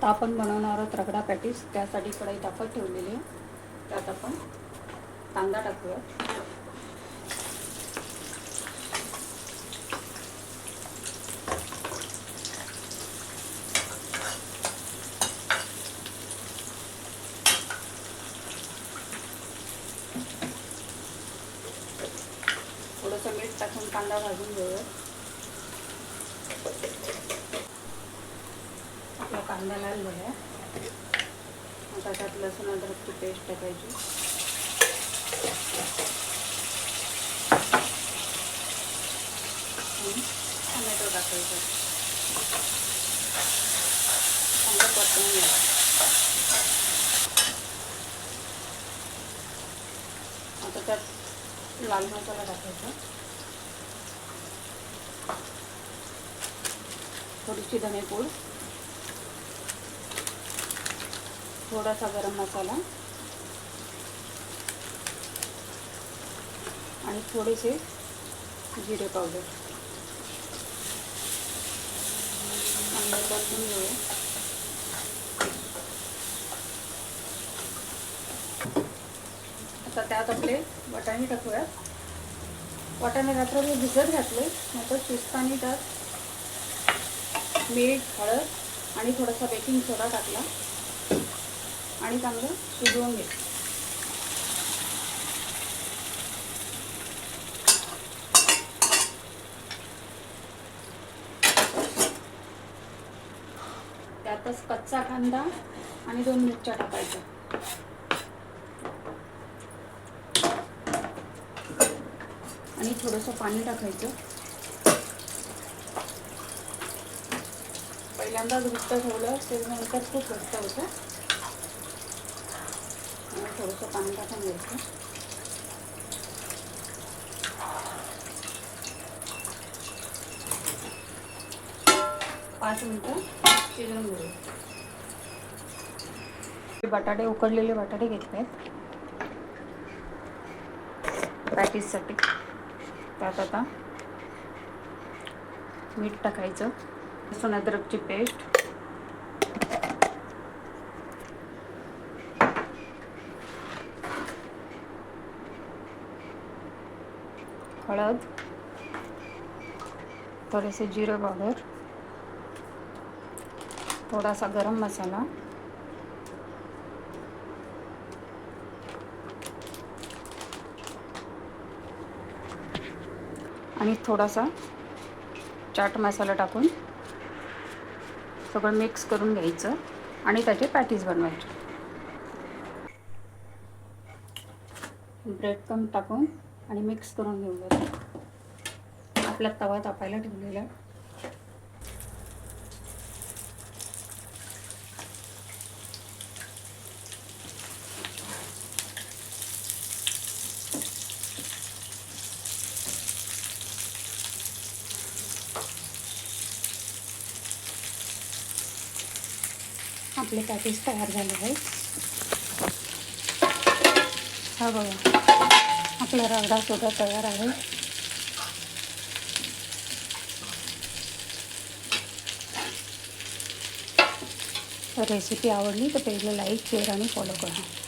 आता आपण बनवणार आहोत रगडा पॅटीस. त्यासाठी कढई तापत ठेवलेली आहे. त्यात आपण कांदा टाकूया. थोडंसं मीठ टाकून कांदा भाजून घेऊया. आपला कांदा लाल झाला. आता त्यात लसूण अद्रकची पेस्ट टाकायची. टोमॅटो टाकायचा. चांगलं परतून घ्यायचं. आता त्यात लाल मसाला टाकायचा. थोडीशी धनेपूड, थोडासा गरम मसाला आणि थोडेसे जिरे पावडर. चांगलं परतून घेऊया. आता त्यात आपले वाटाणे टाकूयात. वाटाणे रात्रभर भिजत घातले. नंतर शिजताना त्यात मीठ, हळद आणि थोडासा बेकिंग सोडा टाकला आणि चांगलं शिजवून घेतलं. त्यातच कच्चा कांदा आणि 2 मिरच्या टाकायच्या आणि थोडंसं पाणी टाकायचं. पहिल्यांदा घट्ट ठेवलं त्याच्यानंतर खूप घट्ट होतं. आणि थोडंसं पाणी टाकून घ्यायचं. पाच मिनिटं शिजवून घेऊ. बटाटे, उकडलेले बटाटे घेतले आहेत पॅटीससाठी. त्यात आता मीठ टाकायचं, लसूण अद्रकची पेस्ट, हळद, थोडेसे जिरे पावडर, थोडासा गरम मसाला आणि थोडासा चाट मसाला टाकून सगळं मिक्स करून घ्यायचं आणि त्याचे पॅटीस बनवायचे. ब्रेड क्रम्ब टाकून आणि मिक्स करून घेऊया. आपला तवा तापायला ठेवलेला. आपले पॅटीस तयार झाले आहेत. हा बघा, आपला रगडा सुद्धा तयार आहे. रेसिपी आवडली तर पेजला लाईक, शेअर आणि फॉलो करा.